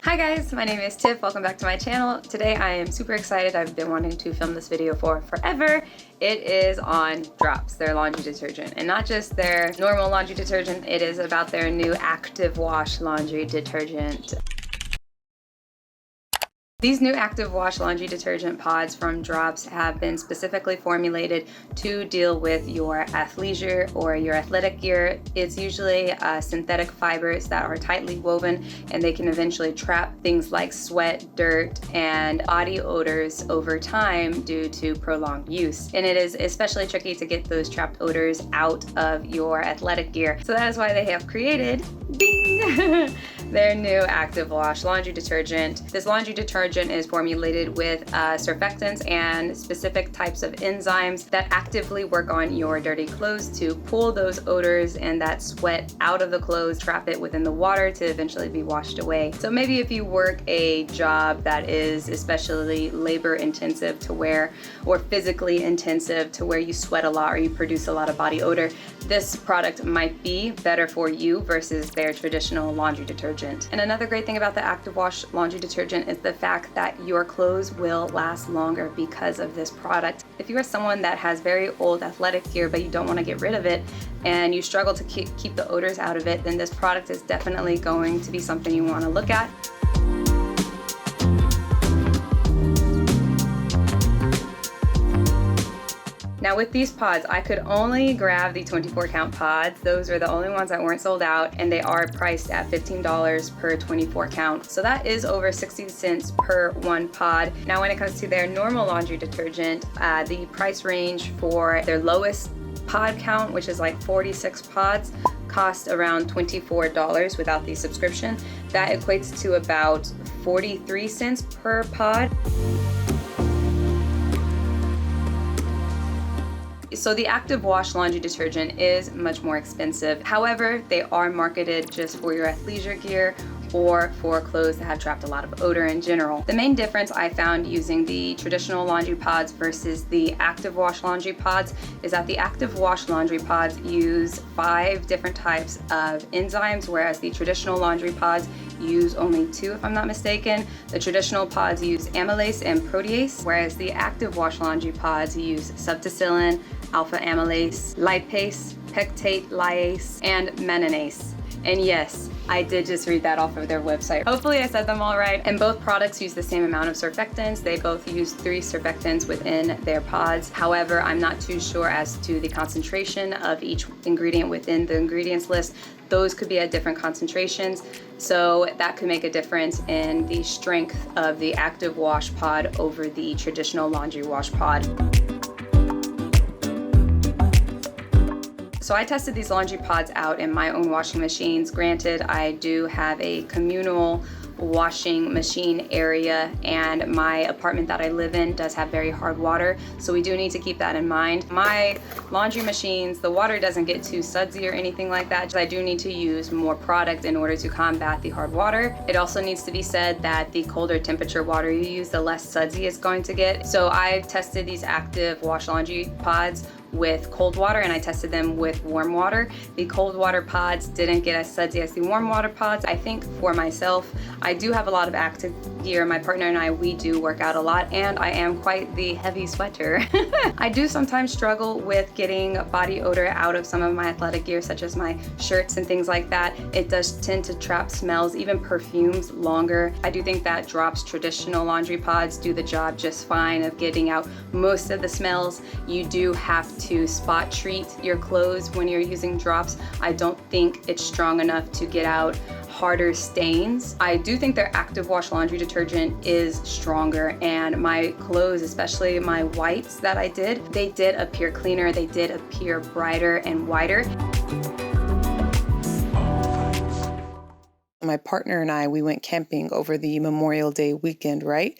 Hi guys, my name is Tiff. Welcome back to my channel. Today I am super excited. I've been wanting to film this video for forever. It is on DROPPS, their laundry detergent, and not just their normal laundry detergent. It is about their new active wash laundry detergent. These new active wash laundry detergent pods from DROPPS have been specifically formulated to deal with your athleisure or your athletic gear. It's usually synthetic fibers that are tightly woven, and they can eventually trap things like sweat, dirt, and body odors over time due to prolonged use. And it is especially tricky to get those trapped odors out of your athletic gear. So that is why they have created, ding, their new active wash laundry detergent. This laundry detergent is formulated with surfactants and specific types of enzymes that actively work on your dirty clothes to pull those odors and that sweat out of the clothes, trap it within the water to eventually be washed away. So maybe if you work a job that is especially labor intensive to where, or physically intensive to where you sweat a lot or you produce a lot of body odor, this product might be better for you versus their traditional laundry detergent. And another great thing about the active wash laundry detergent is the fact that your clothes will last longer because of this product. If you are someone that has very old athletic gear but you don't want to get rid of it and you struggle to keep the odors out of it, then this product is definitely going to be something you want to look at. Now with these pods, I could only grab the 24 count pods. Those are the only ones that weren't sold out, and they are priced at $15 per 24 count. So that is over 60 cents per one pod. Now when it comes to their normal laundry detergent, the price range for their lowest pod count, which is like 46 pods, cost around $24 without the subscription. That equates to about 43 cents per pod. So the active wash laundry detergent is much more expensive. However, they are marketed just for your athleisure gear or for clothes that have trapped a lot of odor in general. The main difference I found using the traditional laundry pods versus the active wash laundry pods is that the active wash laundry pods use 5 different types of enzymes, whereas the traditional laundry pods use only 2, if I'm not mistaken. The traditional pods use amylase and protease, whereas the active wash laundry pods use subticillin, alpha amylase, lipase, pectate lyase, and mannanase. And yes, I did just read that off of their website. Hopefully I said them all right. And both products use the same amount of surfactants. They both use 3 surfactants within their pods. However, I'm not too sure as to the concentration of each ingredient within the ingredients list. Those could be at different concentrations. So that could make a difference in the strength of the active wash pod over the traditional laundry wash pod. So I tested these laundry pods out in my own washing machines. Granted, I do have a communal washing machine area, and my apartment that I live in does have very hard water, so we do need to keep that in mind. My laundry machines, the water doesn't get too sudsy or anything like that. I do need to use more product in order to combat the hard water. It also needs to be said that the colder temperature water you use, the less sudsy it's going to get. So I tested these active wash laundry pods with cold water, and I tested them with warm water. The cold water pods didn't get as sudsy as the warm water pods. I think for myself, I do have a lot of active gear. My partner and I, we do work out a lot, and I am quite the heavy sweater. I do sometimes struggle with getting body odor out of some of my athletic gear, such as my shirts and things like that. It does tend to trap smells, even perfumes, longer. I do think that DROPPS traditional laundry pods do the job just fine of getting out most of the smells. You do have to spot treat your clothes when you're using DROPPS. I don't think it's strong enough to get out harder stains. I do think their active wash laundry detergent is stronger, and my clothes, especially my whites that I did, they did appear cleaner, they did appear brighter and whiter. My partner and I, we went camping over the Memorial Day weekend, right?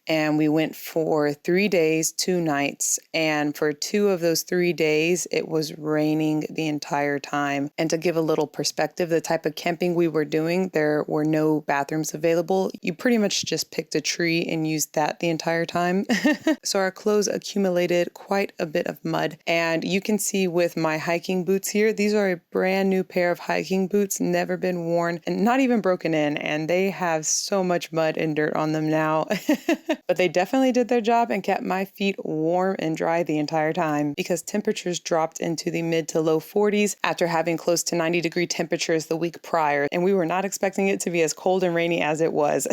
and we went for 3 days, 2 nights. And for 2 of those 3 days, it was raining the entire time. And to give a little perspective, the type of camping we were doing, there were no bathrooms available. You pretty much just picked a tree and used that the entire time. So our clothes accumulated quite a bit of mud. And you can see with my hiking boots here, these are a brand new pair of hiking boots, never been worn and not even broken in. And they have so much mud and dirt on them now. But they definitely did their job and kept my feet warm and dry the entire time, because temperatures dropped into the mid to low 40s after having close to 90-degree temperatures the week prior. And we were not expecting it to be as cold and rainy as it was.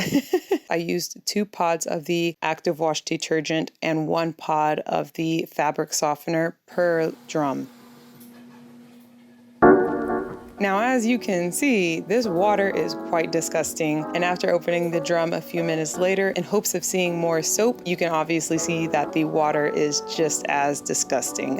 I used 2 pods of the active wash detergent and 1 pod of the fabric softener per drum. Now, as you can see, this water is quite disgusting. And after opening the drum a few minutes later, in hopes of seeing more soap, you can obviously see that the water is just as disgusting.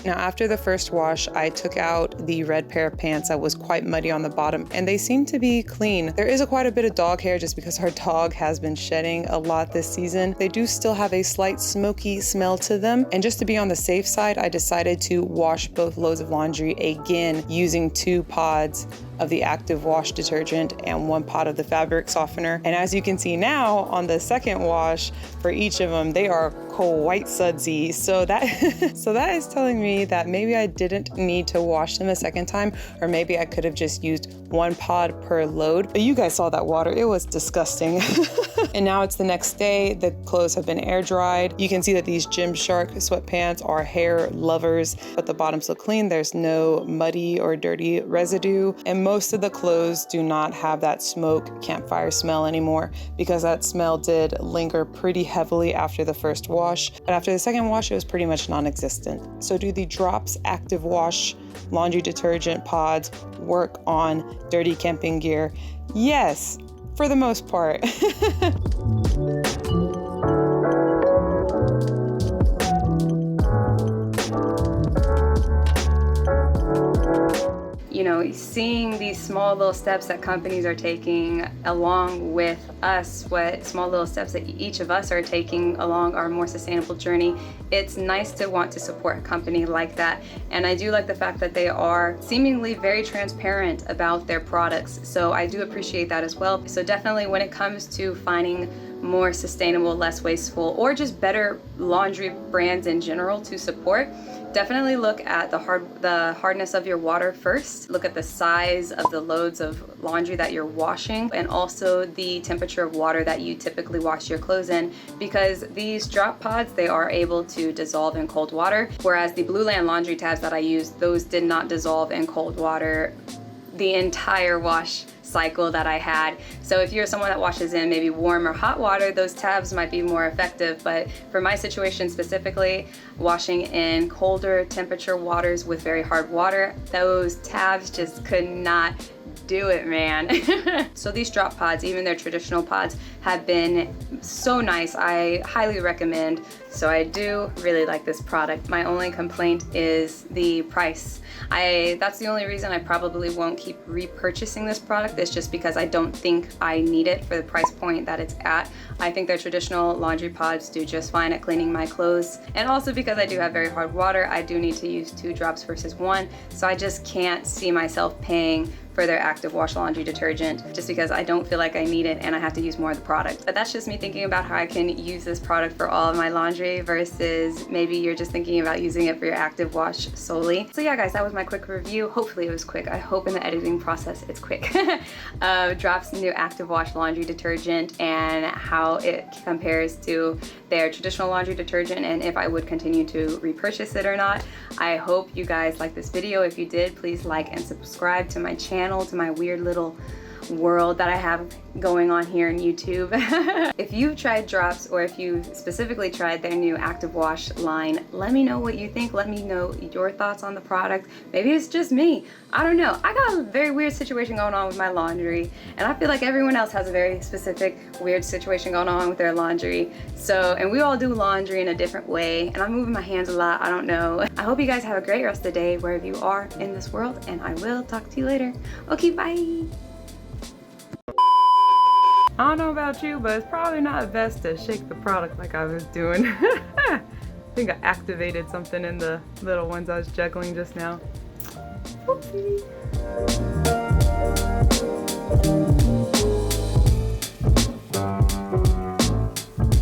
Now, after the first wash, I took out the red pair of pants that was quite muddy on the bottom, and they seem to be clean. There is quite a bit of dog hair just because our dog has been shedding a lot this season. They do still have a slight smoky smell to them, and just to be on the safe side, I decided to wash both loads of laundry again using 2 pods of the active wash detergent and 1 pot of the fabric softener. And as you can see now on the second wash for each of them, they are quite sudsy. So that is telling me that maybe I didn't need to wash them a second time, or maybe I could have just used 1 pod per load. But you guys saw that water, it was disgusting. And now it's the next day, the clothes have been air dried. You can see that these Gymshark sweatpants are hair lovers, but the bottoms look clean. There's no muddy or dirty residue. And most of the clothes do not have that smoke campfire smell anymore, because that smell did linger pretty heavily after the first wash. But after the second wash, it was pretty much non-existent. So do the DROPPS active wash laundry detergent pods work on dirty camping gear? Yes, for the most part. You know, seeing these small little steps that companies are taking along with us, what small little steps that each of us are taking along our more sustainable journey, it's nice to want to support a company like that. And I do like the fact that they are seemingly very transparent about their products. So I do appreciate that as well. So definitely when it comes to finding more sustainable, less wasteful, or just better laundry brands in general to support, definitely look at the hardness of your water first. Look at the size of the loads of laundry that you're washing, and also the temperature of water that you typically wash your clothes in, because these drop pods, they are able to dissolve in cold water, whereas the Blue Land laundry tabs that I used, those did not dissolve in cold water the entire wash cycle that I had. So if you're someone that washes in maybe warm or hot water, those tabs might be more effective. But for my situation specifically, washing in colder temperature waters with very hard water, those tabs just could not do it, man. So these drop pods, even their traditional pods, have been so nice. I highly recommend. So I do really like this product. My only complaint is the price. That's the only reason I probably won't keep repurchasing this product, is just because I don't think I need it for the price point that it's at. I think their traditional laundry pods do just fine at cleaning my clothes. And also because I do have very hard water, I do need to use 2 drops versus 1. So I just can't see myself paying for their active wash laundry detergent, just because I don't feel like I need it and I have to use more of the product. But that's just me thinking about how I can use this product for all of my laundry, versus maybe you're just thinking about using it for your active wash solely. So yeah guys, that was my quick review. Hopefully it was quick. I hope in the editing process it's quick. DROPPS new active wash laundry detergent and how it compares to their traditional laundry detergent, and if I would continue to repurchase it or not. I hope you guys liked this video. If you did, please like and subscribe to my channel, to my weird little world that I have going on here in YouTube. If you've tried Drops, or if you specifically tried their new Active Wash line, let me know what you think. Let me know your thoughts on the product. Maybe it's just me. I don't know. I got a very weird situation going on with my laundry, and I feel like everyone else has a very specific weird situation going on with their laundry. So, and we all do laundry in a different way, and I'm moving my hands a lot. I don't know. I hope you guys have a great rest of the day wherever you are in this world, and I will talk to you later. Okay, bye. I don't know about you, but it's probably not best to shake the product like I was doing. I think I activated something in the little ones I was juggling just now. Whoopsie.